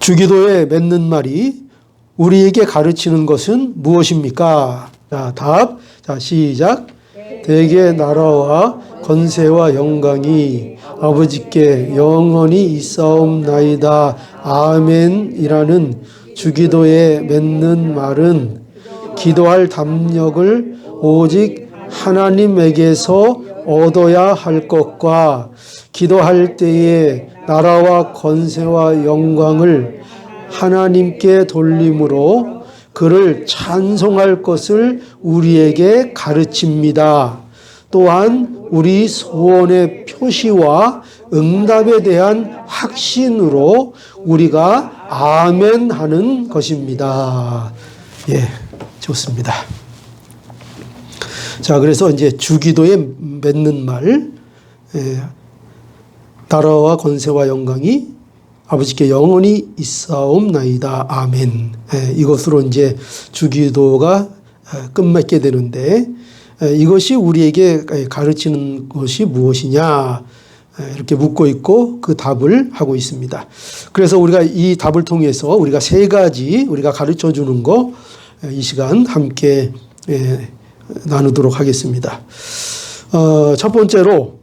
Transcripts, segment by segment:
주기도에 맺는 말이 우리에게 가르치는 것은 무엇입니까? 자, 답. 자, 시작. 대개 나라와 건세와 영광이 아버지께 영원히 있사옵나이다. 아멘이라는 주기도에 맺는 말은 기도할 담력을 오직 하나님에게서 얻어야 할 것과 기도할 때에 나라와 건세와 영광을 하나님께 돌림으로 그를 찬송할 것을 우리에게 가르칩니다. 또한 우리 소원의 표시와 응답에 대한 확신으로 우리가 아멘 하는 것입니다. 예, 좋습니다. 자, 그래서 이제 주기도에 맺는 말, 나라와 건세와 영광이 아버지께 영원히 있사옵나이다. 아멘. 이것으로 이제 주기도가 끝맺게 되는데, 이것이 우리에게 가르치는 것이 무엇이냐 이렇게 묻고 있고 그 답을 하고 있습니다. 그래서 우리가 이 답을 통해서 우리가 세 가지 우리가 가르쳐 주는 거 이 시간 함께 나누도록 하겠습니다. 첫 번째로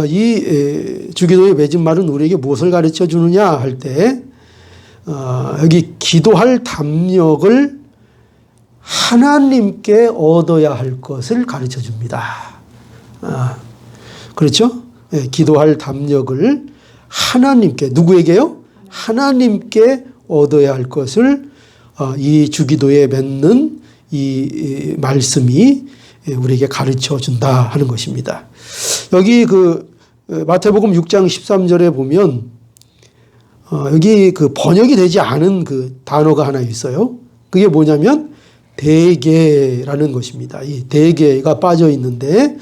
이 주기도의 맺은 말은 우리에게 무엇을 가르쳐 주느냐 할 때 여기 기도할 담력을 하나님께 얻어야 할 것을 가르쳐 줍니다. 그렇죠? 기도할 담력을 하나님께, 누구에게요? 하나님께 얻어야 할 것을 이 주기도에 맺는 이 말씀이 우리에게 가르쳐 준다 하는 것입니다. 여기 그 마태복음 6장 13절에 보면 여기 그 번역이 되지 않은 그 단어가 하나 있어요. 그게 뭐냐면 대개라는 것입니다. 이 대개가 빠져 있는데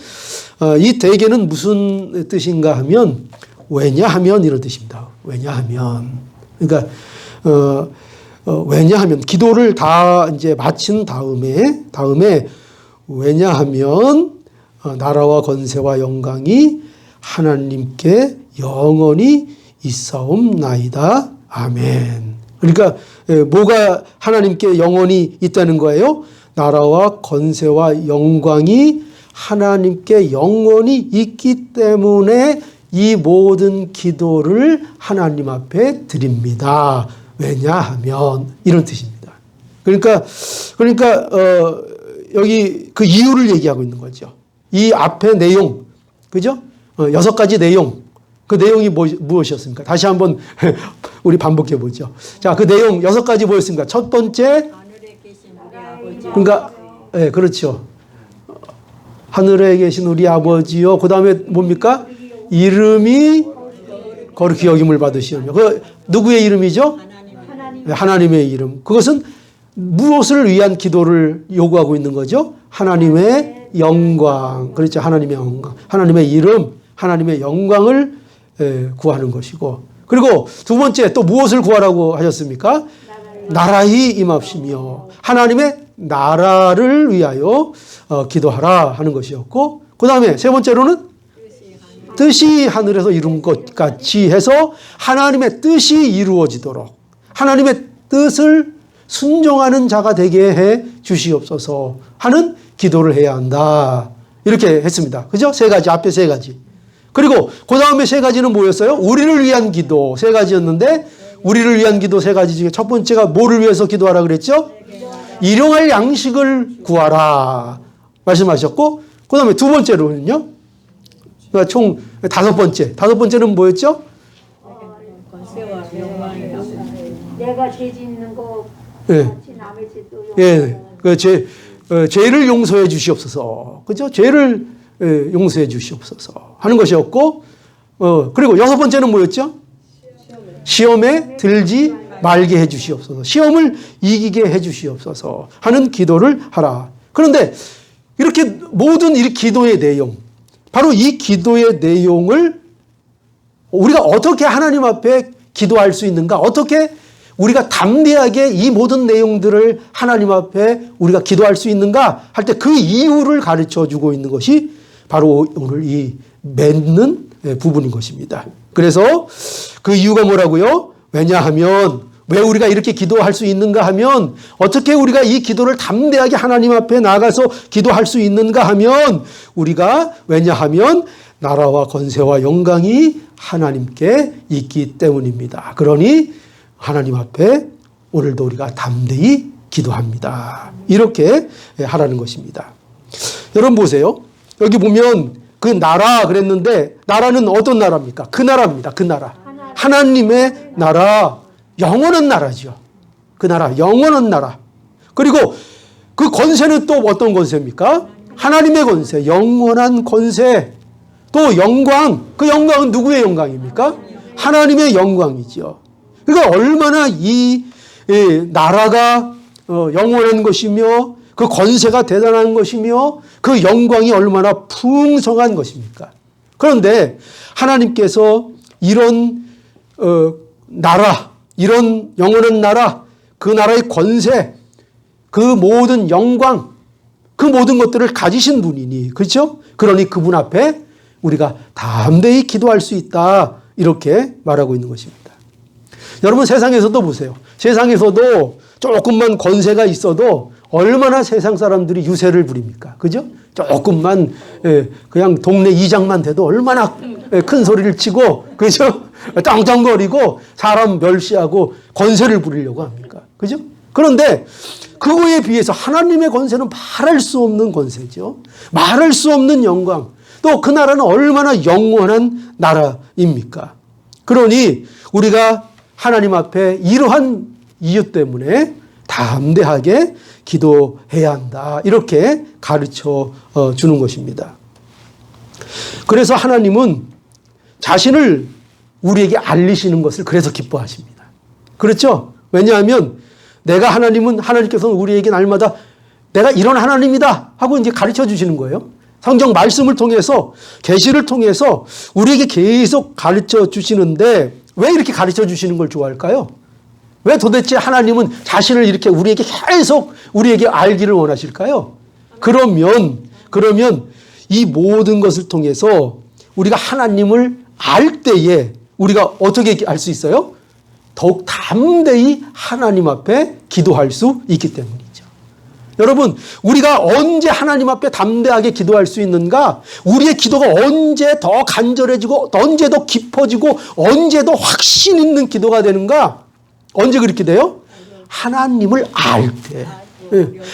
이 대개는 무슨 뜻인가 하면 왜냐하면 이런 뜻입니다. 왜냐하면 그러니까 왜냐하면 기도를 다 이제 마친 다음에 왜냐하면 나라와 건세와 영광이 하나님께 영원히 있사옵나이다. 아멘. 그러니까 뭐가 하나님께 영원히 있다는 거예요? 나라와 건세와 영광이 하나님께 영원히 있기 때문에 이 모든 기도를 하나님 앞에 드립니다. 왜냐하면 이런 뜻입니다. 그러니까 여기 그 이유를 얘기하고 있는 거죠. 이 앞에 내용, 그죠? 6가지 내용. 그 내용이 무엇이었습니까? 다시 한번 우리 반복해 보죠. 자, 그 내용 6가지 뭐였습니까? 첫 번째, 하늘에 계신 우리 아버지. 그러니까, 네, 그렇죠. 하늘에 계신 우리 아버지요. 그 다음에 뭡니까? 이름이 거룩히 여김을 받으시오며. 그 누구의 이름이죠? 하나님의 이름. 그것은 무엇을 위한 기도를 요구하고 있는 거죠? 하나님의 영광. 그렇죠. 하나님의 영광. 하나님의 이름, 하나님의 영광을 구하는 것이고. 그리고 두 번째 또 무엇을 구하라고 하셨습니까? 나라히 임합시며 하나님의 나라를 위하여 기도하라 하는 것이었고, 그 다음에 세 번째로는 뜻이 하늘에서 이룬 것 같이 해서 하나님의 뜻이 이루어지도록 하나님의 뜻을 순종하는 자가 되게 해 주시옵소서 하는 기도를 해야 한다. 이렇게 했습니다. 그죠? 세 가지, 앞에 세 가지. 그리고 그 다음에 세 가지는 뭐였어요? 우리를 위한 기도 세 가지였는데, 우리를 위한 기도 세 가지 중에 첫 번째가 뭐를 위해서 기도하라 그랬죠? 일용할 양식을 구하라 말씀하셨고, 그 다음에 두 번째로는요, 그러니까 총 5번째. 5번째는 뭐였죠? 건세와 영광이요. 내가 죄 짓는 거 예. 같이 남의 죄도 예. 그 죄를 용서해 주시옵소서. 그죠? 죄를 용서해 주시옵소서 하는 것이었고, 그리고 6번째는 뭐였죠? 시험에 들지 말게 해 주시옵소서. 시험을 이기게 해 주시옵소서 하는 기도를 하라. 그런데 이렇게 모든 이 기도의 내용, 바로 이 기도의 내용을 우리가 어떻게 하나님 앞에 기도할 수 있는가? 어떻게 우리가 담대하게 이 모든 내용들을 하나님 앞에 우리가 기도할 수 있는가? 할 때 그 이유를 가르쳐 주고 있는 것이 바로 오늘 이 맺는 부분인 것입니다. 그래서 그 이유가 뭐라고요? 왜냐하면 왜 우리가 이렇게 기도할 수 있는가 하면, 어떻게 우리가 이 기도를 담대하게 하나님 앞에 나가서 기도할 수 있는가 하면, 우리가 왜냐하면 나라와 권세와 영광이 하나님께 있기 때문입니다. 그러니 하나님 앞에 오늘도 우리가 담대히 기도합니다. 이렇게 하라는 것입니다. 여러분 보세요. 여기 보면 그 나라 그랬는데, 나라는 어떤 나라입니까? 그 나라입니다. 그 나라. 하나님의 나라, 영원한 나라죠. 그 나라, 영원한 나라. 그리고 그 권세는 또 어떤 권세입니까? 하나님의 권세, 영원한 권세. 또 영광, 그 영광은 누구의 영광입니까? 하나님의 영광이죠. 그러니까 얼마나 이 나라가 영원한 것이며, 그 권세가 대단한 것이며, 그 영광이 얼마나 풍성한 것입니까? 그런데 하나님께서 이런 나라, 이런 영원한 나라, 그 나라의 권세, 그 모든 영광, 그 모든 것들을 가지신 분이니, 그렇죠? 그러니 그분 앞에 우리가 담대히 기도할 수 있다, 이렇게 말하고 있는 것입니다. 여러분 세상에서도 보세요. 세상에서도 조금만 권세가 있어도 얼마나 세상 사람들이 유세를 부립니까? 그죠? 조금만 그냥 동네 이장만 돼도 얼마나 큰 소리를 치고, 그죠? 짱짱거리고 사람 멸시하고 권세를 부리려고 합니까? 그죠? 그런데 그거에 비해서 하나님의 권세는 말할 수 없는 권세죠. 말할 수 없는 영광. 또 그 나라는 얼마나 영원한 나라입니까? 그러니 우리가 하나님 앞에 이러한 이유 때문에 담대하게 기도해야 한다, 이렇게 가르쳐 주는 것입니다. 그래서 하나님은 자신을 우리에게 알리시는 것을 그래서 기뻐하십니다. 그렇죠? 왜냐하면 하나님께서는 우리에게 날마다 내가 이런 하나님이다 하고 이제 가르쳐 주시는 거예요. 성경 말씀을 통해서, 계시를 통해서 우리에게 계속 가르쳐 주시는데, 왜 이렇게 가르쳐 주시는 걸 좋아할까요? 왜 도대체 하나님은 자신을 이렇게 우리에게 계속 우리에게 알기를 원하실까요? 그러면 이 모든 것을 통해서 우리가 하나님을 알 때에 우리가 어떻게 알 수 있어요? 더욱 담대히 하나님 앞에 기도할 수 있기 때문이죠. 여러분, 우리가 언제 하나님 앞에 담대하게 기도할 수 있는가? 우리의 기도가 언제 더 간절해지고, 언제 더 깊어지고, 언제 더 확신 있는 기도가 되는가? 언제 그렇게 돼요? 하나님을 알 때.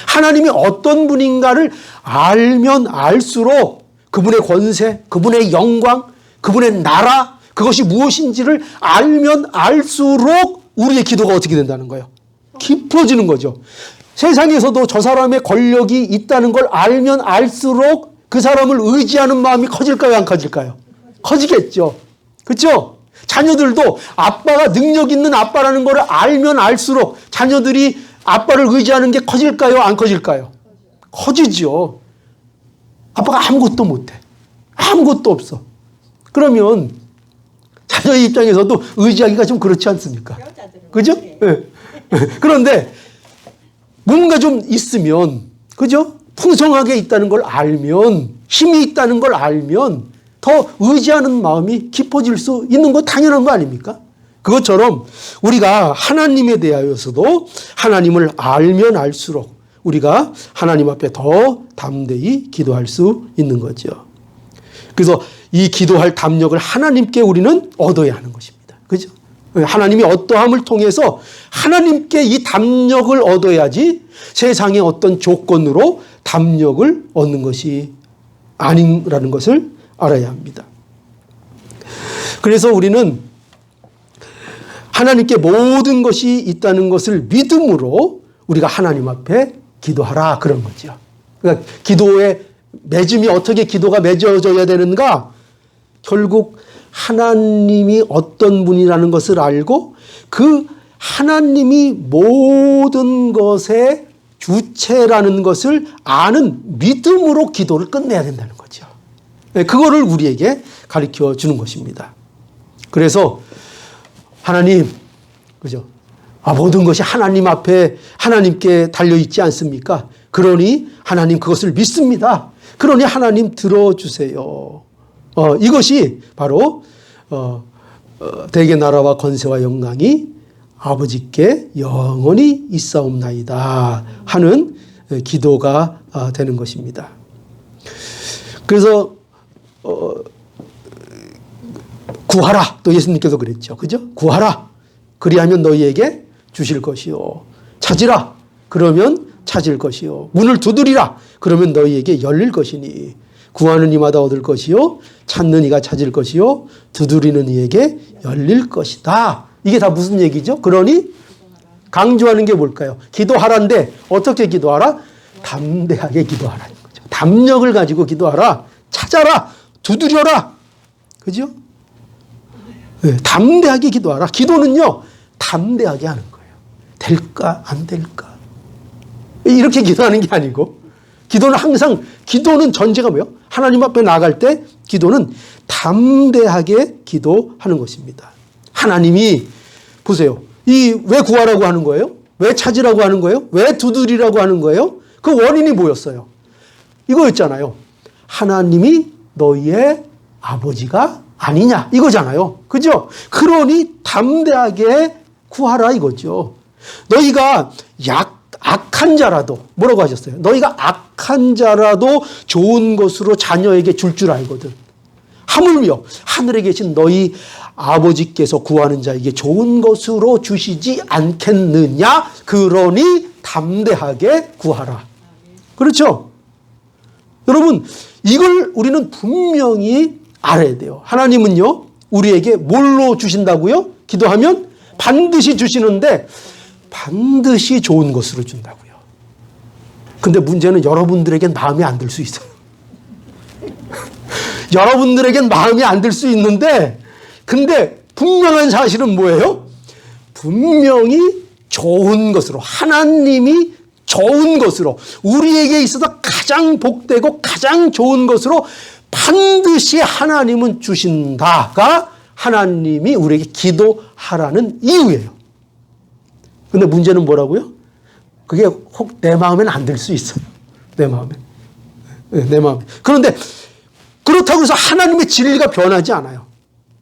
하나님이 어떤 분인가를 알면 알수록 그분의 권세, 그분의 영광, 그분의 나라, 그것이 무엇인지를 알면 알수록 우리의 기도가 어떻게 된다는 거예요? 깊어지는 거죠. 세상에서도 저 사람의 권력이 있다는 걸 알면 알수록 그 사람을 의지하는 마음이 커질까요, 안 커질까요? 커지겠죠. 그렇죠? 자녀들도 아빠가 능력 있는 아빠라는 걸 알면 알수록 자녀들이 아빠를 의지하는 게 커질까요, 안 커질까요? 커지죠. 아빠가 아무것도 못해. 아무것도 없어. 그러면 자녀의 입장에서도 의지하기가 좀 그렇지 않습니까? 그죠? 네. 그런데 뭔가 좀 있으면, 그죠? 풍성하게 있다는 걸 알면, 힘이 있다는 걸 알면 더 의지하는 마음이 깊어질 수 있는 거 당연한 거 아닙니까? 그것처럼 우리가 하나님에 대하여서도 하나님을 알면 알수록 우리가 하나님 앞에 더 담대히 기도할 수 있는 거죠. 그래서 이 기도할 담력을 하나님께 우리는 얻어야 하는 것입니다. 그죠? 하나님이 어떠함을 통해서 하나님께 이 담력을 얻어야지 세상의 어떤 조건으로 담력을 얻는 것이 아니라는 것을 알아야 합니다. 그래서 우리는 하나님께 모든 것이 있다는 것을 믿음으로 우리가 하나님 앞에 기도하라, 그런 거죠. 그러니까 기도의 맺음이 어떻게 기도가 맺어져야 되는가? 결국 하나님이 어떤 분이라는 것을 알고 그 하나님이 모든 것의 주체라는 것을 아는 믿음으로 기도를 끝내야 된다는 거죠. 그거를 우리에게 가르쳐 주는 것입니다. 그래서 하나님, 그죠? 모든 것이 하나님 앞에 하나님께 달려있지 않습니까? 그러니 하나님 그것을 믿습니다. 그러니 하나님 들어주세요. 이것이 바로 대개 나라와 권세와 영광이 아버지께 영원히 있사옵나이다 하는 기도가 되는 것입니다. 그래서 구하라 또 예수님께서 그랬죠. 그죠? 구하라 그리하면 너희에게 주실 것이요. 찾으라 그러면 찾을 것이요. 문을 두드리라 그러면 너희에게 열릴 것이니 구하는 이마다 얻을 것이요. 찾는 이가 찾을 것이요. 두드리는 이에게 열릴 것이다. 이게 다 무슨 얘기죠? 그러니 강조하는 게 뭘까요? 기도하라인데 어떻게 기도하라? 담대하게 기도하라는 거죠. 담력을 가지고 기도하라. 찾아라. 두드려라. 그죠? 네, 담대하게 기도하라. 기도는요. 담대하게 하는 거예요. 될까 안 될까? 이렇게 기도하는 게 아니고 기도는 항상 기도는 전제가 뭐예요? 하나님 앞에 나갈 때 기도는 담대하게 기도하는 것입니다. 하나님이 보세요. 이 왜 구하라고 하는 거예요? 왜 찾으라고 하는 거예요? 왜 두드리라고 하는 거예요? 그 원인이 뭐였어요? 이거였잖아요. 하나님이 너희의 아버지가 아니냐 이거잖아요. 그죠? 그러니 담대하게 구하라 이거죠. 너희가 악한 자라도 뭐라고 하셨어요? 너희가 악한 자라도 좋은 것으로 자녀에게 줄 줄 알거든. 하물며 하늘에 계신 너희 아버지께서 구하는 자에게 좋은 것으로 주시지 않겠느냐? 그러니 담대하게 구하라. 그렇죠? 여러분 이걸 우리는 분명히 알아야 돼요. 하나님은요 우리에게 뭘로 주신다고요? 기도하면 반드시 주시는데 반드시 좋은 것으로 준다고요. 근데 문제는 여러분들에겐 마음에 안 들 수 있어요. 여러분들에겐 마음에 안 들 수 있는데 근데 분명한 사실은 뭐예요? 분명히 좋은 것으로 하나님이 좋은 것으로 우리에게 있어서 가장 복되고 가장 좋은 것으로 반드시 하나님은 주신다가 하나님이 우리에게 기도하라는 이유예요. 근데 문제는 뭐라고요? 그게 혹 내 마음에는 안 들 수 있어요. 내 마음에. 내 마음에. 그런데 그렇다고 해서 하나님의 진리가 변하지 않아요.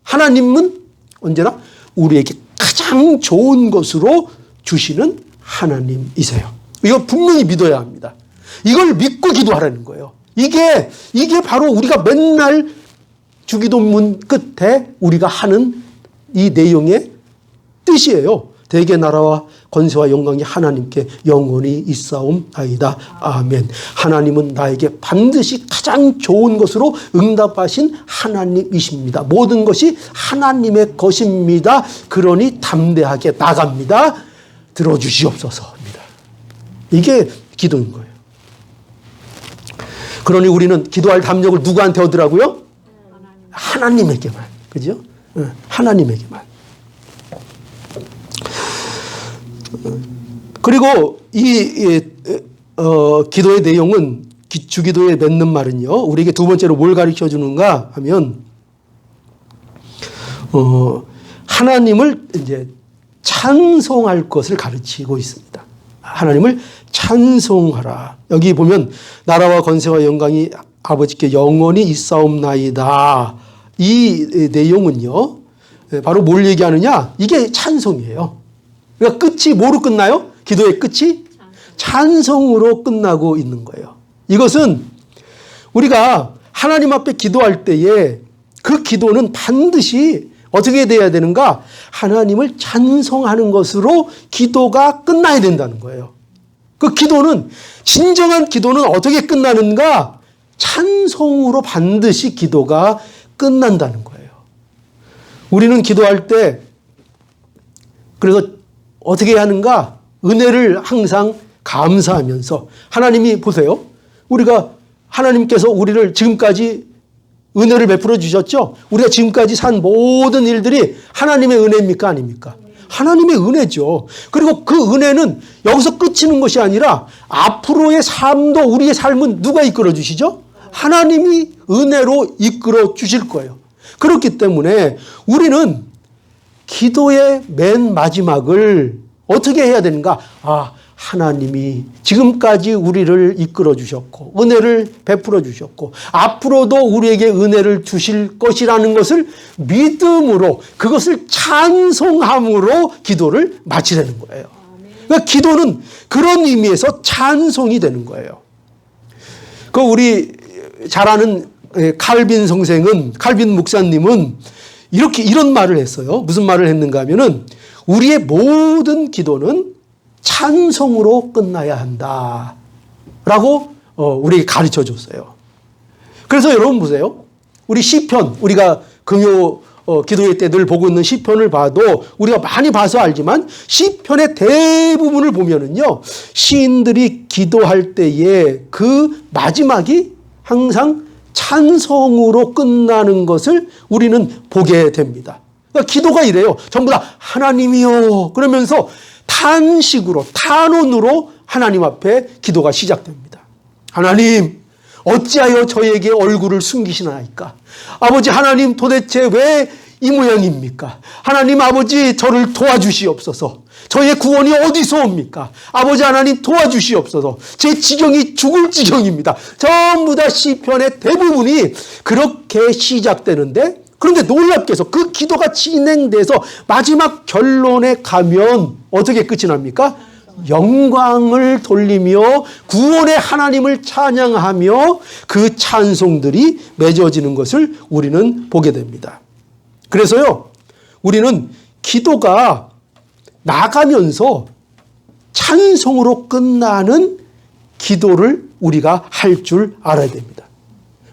하나님은 언제나 우리에게 가장 좋은 것으로 주시는 하나님이세요. 이거 분명히 믿어야 합니다. 이걸 믿고 기도하라는 거예요. 이게 바로 우리가 맨날 주기도문 끝에 우리가 하는 이 내용의 뜻이에요. 대개 나라와 권세와 영광이 하나님께 영원히 있사옵나이다. 아멘. 하나님은 나에게 반드시 가장 좋은 것으로 응답하신 하나님이십니다. 모든 것이 하나님의 것입니다. 그러니 담대하게 나갑니다. 들어주시옵소서입니다. 이게 기도인 거예요. 그러니 우리는 기도할 담력을 누구한테 얻으라고요? 하나님에게만. 그죠? 하나님에게만. 그리고 기도의 내용은 주기도에 맺는 말은요. 우리에게 두 번째로 뭘 가르쳐 주는가 하면 하나님을 이제 찬송할 것을 가르치고 있습니다. 하나님을 찬송하라. 여기 보면 나라와 권세와 영광이 아버지께 영원히 있사옵나이다. 이 내용은요. 바로 뭘 얘기하느냐? 이게 찬송이에요. 그러니까 끝이 뭐로 끝나요? 기도의 끝이 찬송으로 끝나고 있는 거예요. 이것은 우리가 하나님 앞에 기도할 때에 그 기도는 반드시 어떻게 돼야 되는가? 하나님을 찬송하는 것으로 기도가 끝나야 된다는 거예요. 그 기도는 진정한 기도는 어떻게 끝나는가? 찬송으로 반드시 기도가 끝난다는 거예요. 우리는 기도할 때 그래서 어떻게 해야 하는가? 은혜를 항상 감사하면서 하나님이 보세요. 우리가 하나님께서 우리를 지금까지 은혜를 베풀어 주셨죠. 우리가 지금까지 산 모든 일들이 하나님의 은혜입니까? 아닙니까? 하나님의 은혜죠. 그리고 그 은혜는 여기서 끝이는 것이 아니라 앞으로의 삶도 우리의 삶은 누가 이끌어 주시죠? 하나님이 은혜로 이끌어 주실 거예요. 그렇기 때문에 우리는 기도의 맨 마지막을 어떻게 해야 되는가? 하나님이 지금까지 우리를 이끌어 주셨고 은혜를 베풀어 주셨고 앞으로도 우리에게 은혜를 주실 것이라는 것을 믿음으로 그것을 찬송함으로 기도를 마치려는 거예요. 그러니까 기도는 그런 의미에서 찬송이 되는 거예요. 그 우리 잘 아는 칼빈 선생은, 칼빈 목사님은 이런 말을 했어요. 무슨 말을 했는가 하면은 우리의 모든 기도는 찬송으로 끝나야 한다 라고 우리에게 가르쳐 줬어요. 그래서 여러분 보세요. 우리 시편, 우리가 금요 기도회 때 늘 보고 있는 시편을 봐도 우리가 많이 봐서 알지만 시편의 대부분을 보면은요, 시인들이 기도할 때에 그 마지막이 항상 찬송으로 끝나는 것을 우리는 보게 됩니다. 그러니까 기도가 이래요. 전부 다 하나님이요 그러면서 탄식으로, 탄원으로 하나님 앞에 기도가 시작됩니다. 하나님, 어찌하여 저에게 얼굴을 숨기시나이까? 아버지 하나님, 도대체 왜 이 모양입니까? 하나님 아버지, 저를 도와주시옵소서. 저의 구원이 어디서 옵니까? 아버지 하나님 도와주시옵소서. 제 지경이 죽을 지경입니다. 전부 다 시편의 대부분이 그렇게 시작되는데, 그런데 놀랍게도 그 기도가 진행돼서 마지막 결론에 가면 어떻게 끝이 납니까? 영광을 돌리며 구원의 하나님을 찬양하며 그 찬송들이 맺어지는 것을 우리는 보게 됩니다. 그래서요, 우리는 기도가 나가면서 찬송으로 끝나는 기도를 우리가 할 줄 알아야 됩니다.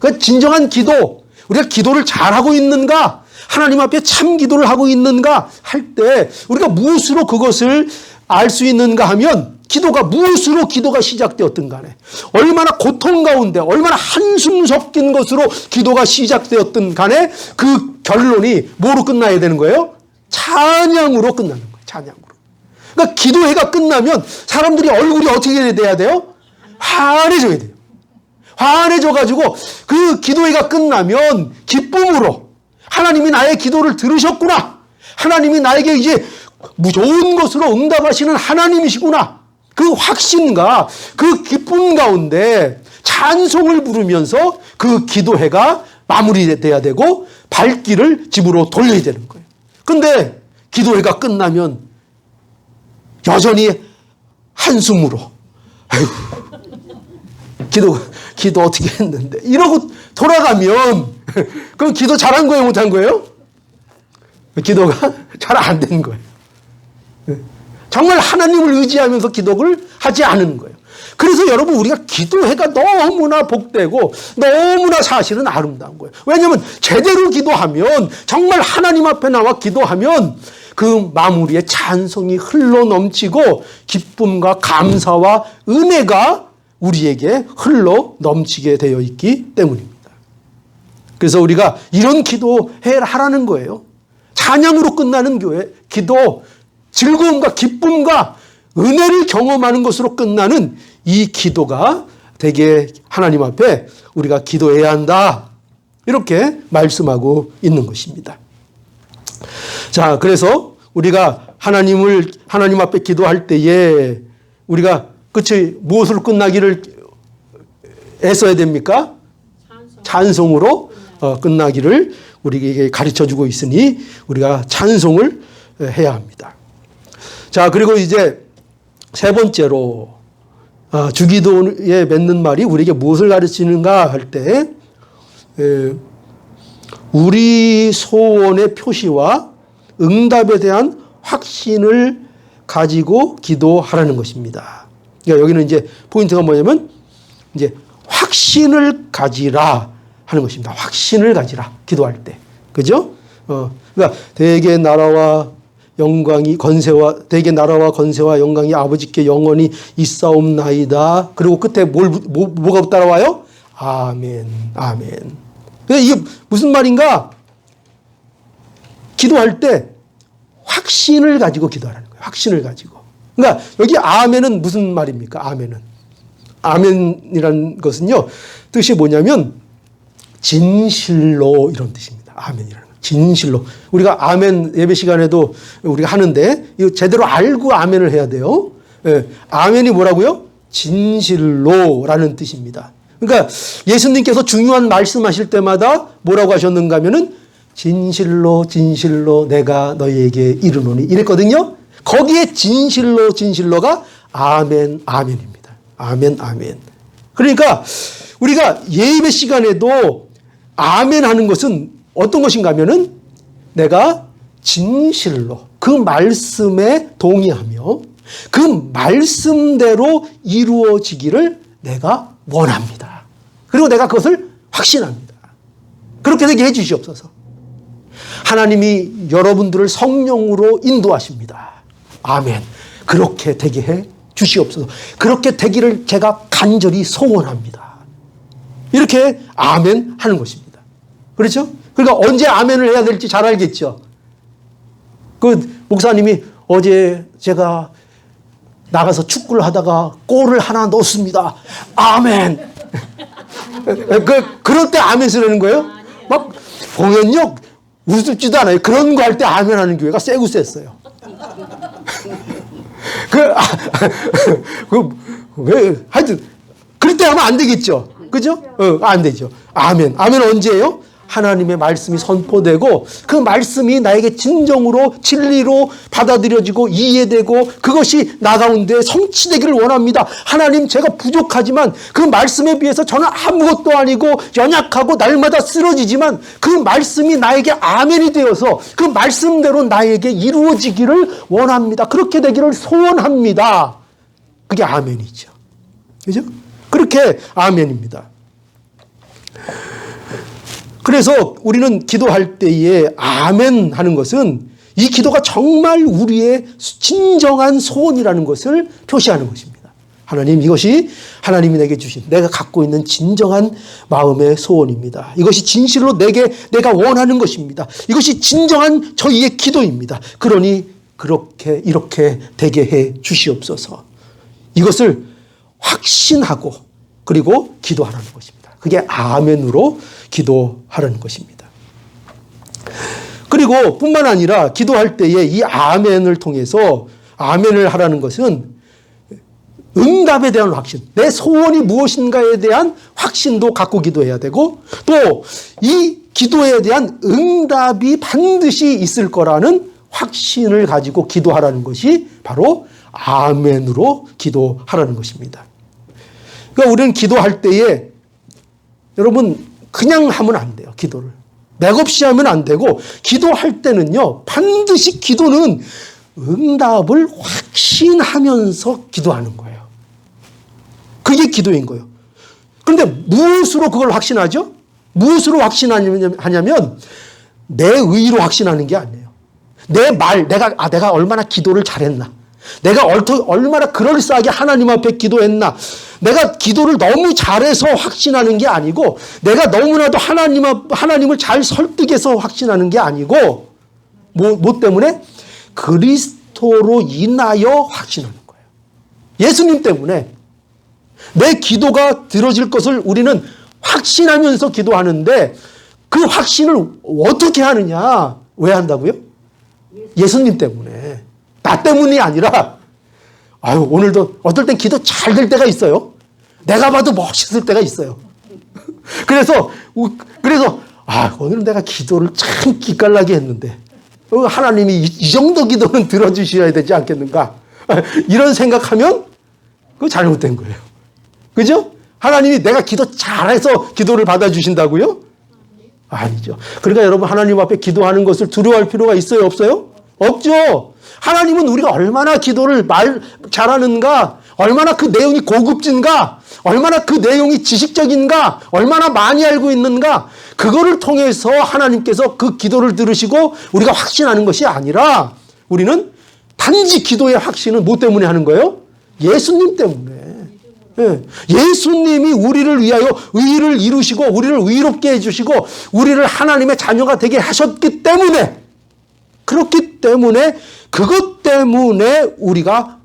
그러니까 진정한 기도, 우리가 기도를 잘하고 있는가, 하나님 앞에 참 기도를 하고 있는가 할 때 우리가 무엇으로 그것을 알 수 있는가 하면, 기도가 무엇으로 기도가 시작되었든 간에, 얼마나 고통 가운데 얼마나 한숨 섞인 것으로 기도가 시작되었든 간에 그 결론이 뭐로 끝나야 되는 거예요? 찬양으로 끝나는 거예요. 찬양으로. 그러니까 기도회가 끝나면 사람들이 얼굴이 어떻게 돼야 돼요? 환해져야 돼요. 환해져가지고 그 기도회가 끝나면 기쁨으로, 하나님이 나의 기도를 들으셨구나, 하나님이 나에게 이제 좋은 것으로 응답하시는 하나님이시구나, 그 확신과 그 기쁨 가운데 찬송을 부르면서 그 기도회가 마무리돼야 되고 발길을 집으로 돌려야 되는 거예요. 근데 기도회가 끝나면 여전히 한숨으로, 아이고, 기도 어떻게 했는데 이러고 돌아가면 그럼 기도 잘한 거예요, 못한 거예요? 기도가 잘 안 된 거예요. 정말 하나님을 의지하면서 기도를 하지 않은 거예요. 그래서 여러분, 우리가 기도회가 너무나 복되고 너무나 사실은 아름다운 거예요. 왜냐하면 제대로 기도하면, 정말 하나님 앞에 나와 기도하면 그 마무리에 찬송이 흘러 넘치고 기쁨과 감사와 은혜가 우리에게 흘러 넘치게 되어 있기 때문입니다. 그래서 우리가 이런 기도회를 하라는 거예요. 찬양으로 끝나는 기도, 즐거움과 기쁨과 은혜를 경험하는 것으로 끝나는 이 기도가 되게 하나님 앞에 우리가 기도해야 한다, 이렇게 말씀하고 있는 것입니다. 자, 그래서 우리가 하나님 앞에 기도할 때에 우리가 무엇으로 끝나기를 애써야 됩니까? 찬송으로 끝나기를 우리에게 가르쳐주고 있으니 우리가 찬송을 해야 합니다. 자, 그리고 이제 세 번째로 주기도에 맺는 말이 우리에게 무엇을 가르치는가 할 때, 우리 소원의 표시와 응답에 대한 확신을 가지고 기도하라는 것입니다. 그러니까 여기는 이제 포인트가 뭐냐면 이제 확신을 가지라 하는 것입니다. 확신을 가지라, 기도할 때. 그죠? 그러니까 대개 나라와 건세와 영광이 아버지께 영원히 있사옵나이다. 그리고 끝에 뭐가 따라와요? 아멘, 아멘. 이게 무슨 말인가? 기도할 때 확신을 가지고 기도하라는 거예요. 확신을 가지고. 그러니까 여기 아멘은 무슨 말입니까? 아멘이라는 것은요, 뜻이 뭐냐면 진실로, 이런 뜻입니다. 아멘이라는 건. 진실로. 우리가 아멘 예배 시간에도 우리가 하는데 이거 제대로 알고 아멘을 해야 돼요. 예, 아멘이 뭐라고요? 진실로라는 뜻입니다. 그러니까 예수님께서 중요한 말씀하실 때마다 뭐라고 하셨는가 하면은 진실로 진실로 내가 너희에게 이르노니 이랬거든요. 거기에 진실로 진실로가 아멘 아멘입니다. 아멘 아멘. 그러니까 우리가 예배 시간에도 아멘 하는 것은 어떤 것인가 하면은 내가 진실로 그 말씀에 동의하며 그 말씀대로 이루어지기를 내가 원합니다. 그리고 내가 그것을 확신합니다. 그렇게 되게 해 주시옵소서. 하나님이 여러분들을 성령으로 인도하십니다. 아멘. 그렇게 되게 해 주시옵소서. 그렇게 되기를 제가 간절히 소원합니다. 이렇게 아멘 하는 것입니다. 그렇죠? 그러니까 언제 아멘을 해야 될지 잘 알겠죠? 그 목사님이 어제 제가 나가서 축구를 하다가 골을 하나 넣었습니다. 아멘. 그럴 때 아멘 쓰라는 거예요? 막 보면요 우습지도 않아요. 그런 거 할 때 아멘 하는 교회가 세고 셌어요. 하여튼 그럴 때 하면 안 되겠죠. 그죠? 안 되죠. 아멘. 아멘 언제예요? 하나님의 말씀이 선포되고 그 말씀이 나에게 진정으로 진리로 받아들여지고 이해되고 그것이 나 가운데 성취되기를 원합니다. 하나님 제가 부족하지만 그 말씀에 비해서 저는 아무것도 아니고 연약하고 날마다 쓰러지지만 그 말씀이 나에게 아멘이 되어서 그 말씀대로 나에게 이루어지기를 원합니다. 그렇게 되기를 소원합니다. 그게 아멘이죠. 그죠? 그렇게 아멘입니다. 그래서 우리는 기도할 때에 아멘 하는 것은 이 기도가 정말 우리의 진정한 소원이라는 것을 표시하는 것입니다. 하나님 이것이 하나님이 내게 주신 내가 갖고 있는 진정한 마음의 소원입니다. 이것이 진실로 내가 원하는 것입니다. 이것이 진정한 저희의 기도입니다. 그러니 이렇게 되게 해 주시옵소서. 이것을 확신하고 그리고 기도하라는 것입니다. 그게 아멘으로 기도하라는 것입니다. 그리고 뿐만 아니라 기도할 때에 이 아멘을 통해서 아멘을 하라는 것은 응답에 대한 확신, 내 소원이 무엇인가에 대한 확신도 갖고 기도해야 되고 또 이 기도에 대한 응답이 반드시 있을 거라는 확신을 가지고 기도하라는 것이 바로 아멘으로 기도하라는 것입니다. 그러니까 우리는 기도할 때에 여러분 그냥 하면 안 돼요. 기도를. 맥없이 하면 안 되고 기도할 때는요. 반드시 기도는 응답을 확신하면서 기도하는 거예요. 그게 기도인 거예요. 그런데 무엇으로 그걸 확신하죠? 무엇으로 확신하냐면 내 의로 확신하는 게 아니에요. 내 말, 내가 얼마나 기도를 잘했나. 내가 얼마나 그럴싸하게 하나님 앞에 기도했나. 내가 기도를 너무 잘해서 확신하는 게 아니고 내가 너무나도 하나님을 잘 설득해서 확신하는 게 아니고 뭐 때문에? 그리스도로 인하여 확신하는 거예요. 예수님 때문에 내 기도가 들어질 것을 우리는 확신하면서 기도하는데 그 확신을 어떻게 하느냐? 왜 한다고요? 예수님 때문에. 나 때문이 아니라 오늘도 어떨 땐 기도 잘 될 때가 있어요. 내가 봐도 멋있을 때가 있어요. 그래서 오늘은 내가 기도를 참 기깔나게 했는데 하나님이 이 정도 기도는 들어주셔야 되지 않겠는가. 이런 생각하면 그거 잘못된 거예요. 그죠? 하나님이 내가 기도 잘해서 기도를 받아주신다고요? 아니죠. 그러니까 여러분 하나님 앞에 기도하는 것을 두려워할 필요가 있어요? 없어요? 없죠. 하나님은 우리가 얼마나 기도를 잘하는가, 얼마나 그 내용이 고급진가, 얼마나 그 내용이 지식적인가, 얼마나 많이 알고 있는가, 그거를 통해서 하나님께서 그 기도를 들으시고 우리가 확신하는 것이 아니라 우리는 단지 기도의 확신은 뭐 때문에 하는 거예요? 예수님 때문에. 예수님이 우리를 위하여 의를 이루시고 우리를 의롭게 해주시고 우리를 하나님의 자녀가 되게 하셨기 때문에, 그렇기 때문에 그것 때문에 우리가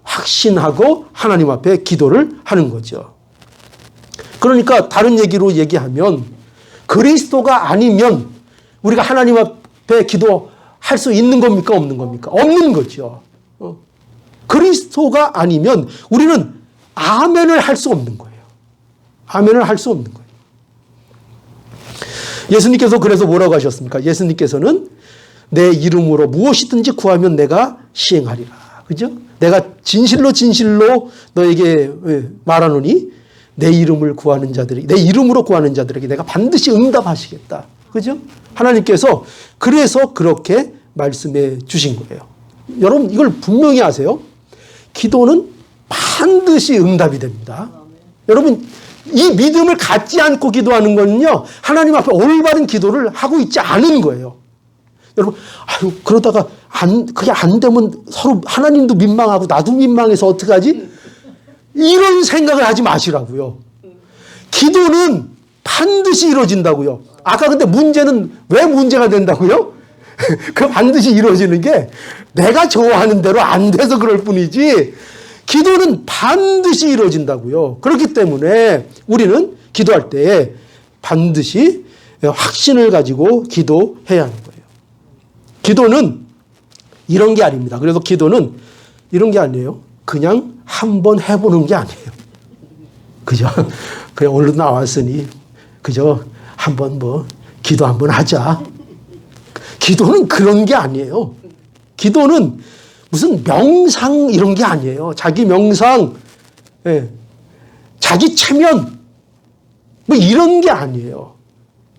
확신하고 하나님 앞에 기도를 하는 거죠. 그러니까 다른 얘기로 얘기하면 그리스도가 아니면 우리가 하나님 앞에 기도할 수 있는 겁니까? 없는 겁니까? 없는 거죠. 그리스도가 아니면 우리는 아멘을 할 수 없는 거예요. 아멘을 할 수 없는 거예요. 예수님께서 그래서 뭐라고 하셨습니까? 예수님께서는 내 이름으로 무엇이든지 구하면 내가 시행하리라. 그죠? 내가 진실로 진실로 너에게 말하노니 내 이름을 구하는 자들에게, 내 이름으로 구하는 자들에게 내가 반드시 응답하시겠다. 그죠? 하나님께서 그래서 그렇게 말씀해 주신 거예요. 여러분 이걸 분명히 아세요. 기도는 반드시 응답이 됩니다. 여러분 이 믿음을 갖지 않고 기도하는 거는요, 하나님 앞에 올바른 기도를 하고 있지 않은 거예요. 여러분, 아유, 그러다가 그게 안 되면 서로 하나님도 민망하고 나도 민망해서 어떡하지? 이런 생각을 하지 마시라고요. 기도는 반드시 이루어진다고요. 아까 근데 문제는 왜 문제가 된다고요? 그 반드시 이루어지는 게 내가 좋아하는 대로 안 돼서 그럴 뿐이지, 기도는 반드시 이루어진다고요. 그렇기 때문에 우리는 기도할 때 반드시 확신을 가지고 기도해야 하는 거예요. 기도는 이런 게 아닙니다. 그래서 기도는 이런 게 아니에요. 그냥 한번 해보는 게 아니에요. 그죠? 그냥 오늘 나왔으니 그저 한번 기도 한번 하자. 기도는 그런 게 아니에요. 기도는 무슨 명상 이런 게 아니에요. 자기 명상, 자기 체면 뭐 이런 게 아니에요.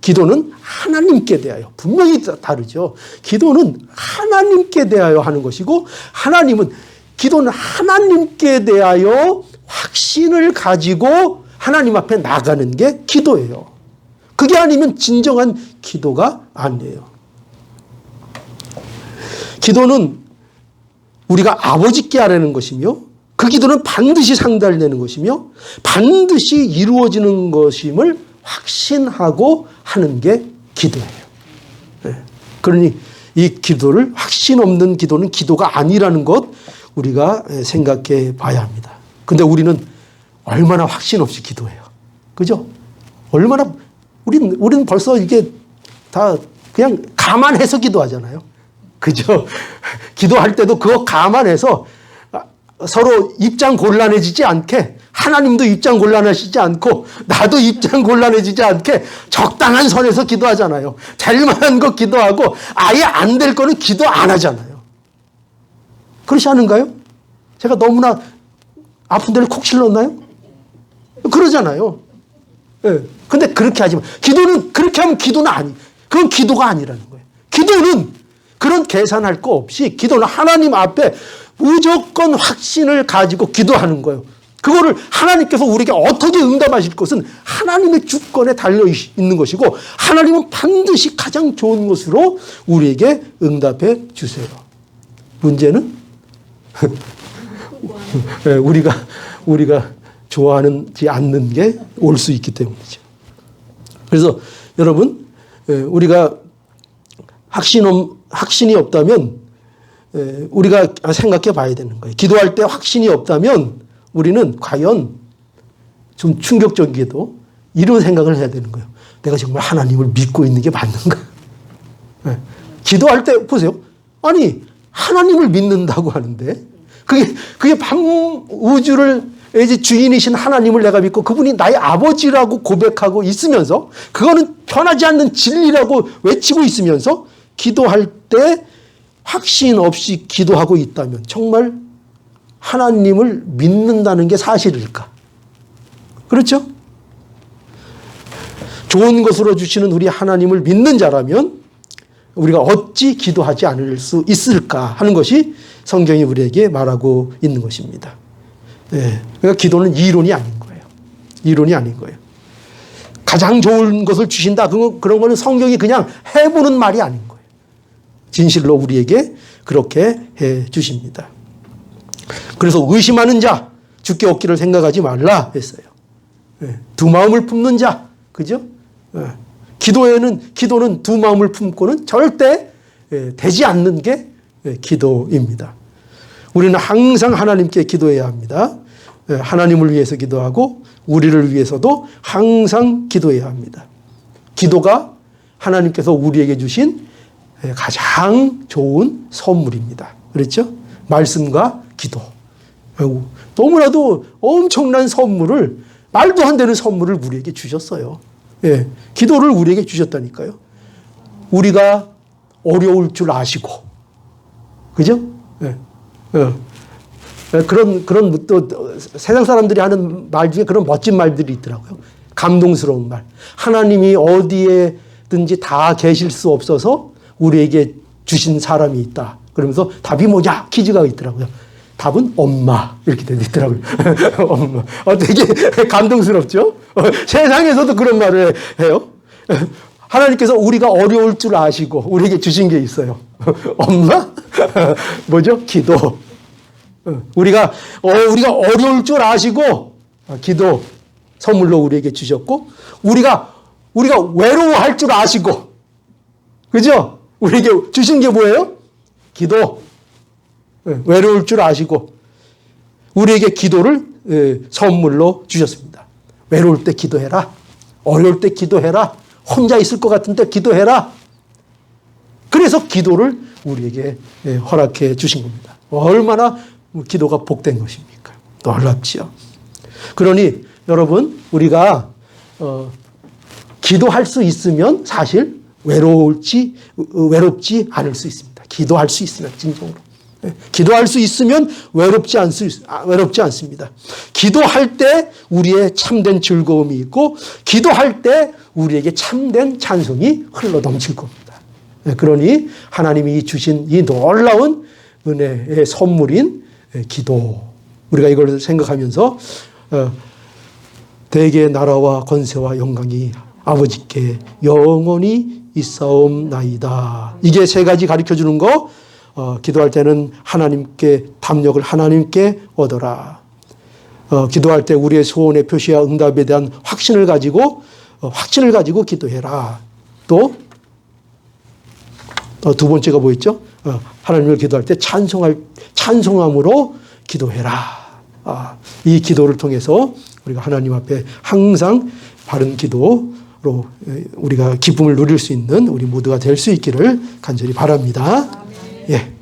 기도는 하나님께 대하여, 분명히 다르죠. 기도는 하나님께 대하여 하는 것이고, 기도는 하나님께 대하여 확신을 가지고 하나님 앞에 나가는 게 기도예요. 그게 아니면 진정한 기도가 아니에요. 기도는 우리가 아버지께 하라는 것이며, 그 기도는 반드시 상달되는 것이며 반드시 이루어지는 것임을 확신하고 하는 게 기도예요. 그러니 이 기도를, 확신 없는 기도는 기도가 아니라는 것 우리가 생각해 봐야 합니다. 근데 우리는 얼마나 확신 없이 기도해요. 그죠? 얼마나, 우리는 벌써 이게 다 그냥 감안해서 기도하잖아요. 그죠? 기도할 때도 그거 감안해서 서로 입장 곤란해지지 않게, 하나님도 입장 곤란하시지 않고 나도 입장 곤란해지지 않게 적당한 선에서 기도하잖아요. 될 만한 거 기도하고 아예 안 될 거는 기도 안 하잖아요. 그렇지 않은가요? 제가 너무나 아픈 데를 콕 찔렀나요? 그러잖아요. 예. 근데 그렇게 하지 마. 기도는 그렇게 하면 기도는 그건 기도가 아니라는 거예요. 기도는 그런 계산할 거 없이, 기도는 하나님 앞에 무조건 확신을 가지고 기도하는 거예요. 그거를 하나님께서 우리에게 어떻게 응답하실 것은 하나님의 주권에 달려 있는 것이고, 하나님은 반드시 가장 좋은 것으로 우리에게 응답해 주세요. 문제는 우리가 좋아하지 않는 게 올 수 있기 때문이죠. 그래서 여러분, 우리가 확신이 없다면 우리가 생각해 봐야 되는 거예요. 기도할 때 확신이 없다면 우리는 과연, 좀 충격적이게도 이런 생각을 해야 되는 거예요. 내가 정말 하나님을 믿고 있는 게 맞는가? 기도할 때 보세요. 아니, 하나님을 믿는다고 하는데 그게 우주를 이제 주인이신 하나님을 내가 믿고 그분이 나의 아버지라고 고백하고 있으면서, 그거는 변하지 않는 진리라고 외치고 있으면서 기도할 때 확신 없이 기도하고 있다면 정말 하나님을 믿는다는 게 사실일까? 그렇죠? 좋은 것으로 주시는 우리 하나님을 믿는 자라면 우리가 어찌 기도하지 않을 수 있을까 하는 것이 성경이 우리에게 말하고 있는 것입니다. 그러니까 기도는 이론이 아닌 거예요. 이론이 아닌 거예요. 가장 좋은 것을 주신다, 그런 거는 성경이 그냥 해보는 말이 아닌 거예요. 진실로 우리에게 그렇게 해 주십니다. 그래서 의심하는 자, 주께 얻기를 생각하지 말라 했어요. 두 마음을 품는 자, 그죠? 기도는 두 마음을 품고는 절대 되지 않는 게 기도입니다. 우리는 항상 하나님께 기도해야 합니다. 하나님을 위해서 기도하고 우리를 위해서도 항상 기도해야 합니다. 기도가 하나님께서 우리에게 주신 가장 좋은 선물입니다. 그렇죠? 말씀과 기도. 너무나도 엄청난 선물을, 말도 안 되는 선물을 우리에게 주셨어요. 예, 기도를 우리에게 주셨다니까요. 우리가 어려울 줄 아시고, 그죠? 예, 그런 또 세상 사람들이 하는 말 중에 그런 멋진 말들이 있더라고요. 감동스러운 말. 하나님이 어디에든지 다 계실 수 없어서 우리에게 주신 사람이 있다. 그러면서 답이 뭐냐? 퀴즈가 있더라고요. 답은 엄마. 이렇게 돼 있더라고요. 엄마. 되게 감동스럽죠? 세상에서도 그런 말을 해요. 하나님께서 우리가 어려울 줄 아시고 우리에게 주신 게 있어요. 엄마? 뭐죠? 기도. 우리가 어려울 줄 아시고 기도 선물로 우리에게 주셨고, 우리가 외로워할 줄 아시고, 그죠? 우리에게 주신 게 뭐예요? 기도. 외로울 줄 아시고 우리에게 기도를 선물로 주셨습니다. 외로울 때 기도해라. 어려울 때 기도해라. 혼자 있을 것 같은데 기도해라. 그래서 기도를 우리에게 허락해 주신 겁니다. 얼마나 기도가 복된 것입니까? 놀랍지요. 그러니 여러분, 우리가 기도할 수 있으면 사실 외롭지 않을 수 있습니다. 기도할 수 있으면, 진정으로. 기도할 수 있으면 외롭지 않습니다. 기도할 때 우리의 참된 즐거움이 있고, 기도할 때 우리에게 참된 찬송이 흘러넘칠 겁니다. 그러니 하나님이 주신 이 놀라운 은혜의 선물인 기도, 우리가 이걸 생각하면서 대개의 나라와 권세와 영광이 아버지께 영원히 있사옵나이다. 이게 세 가지 가르쳐주는 거. 기도할 때는 하나님께 담력을 하나님께 얻어라. 기도할 때 우리의 소원의 표시와 응답에 대한 확신을 가지고 기도해라. 또 두 번째가 뭐였죠? 하나님을 기도할 때 찬송함으로 기도해라. 이 기도를 통해서 우리가 하나님 앞에 항상 바른 기도로 우리가 기쁨을 누릴 수 있는 우리 모두가 될 수 있기를 간절히 바랍니다. 예.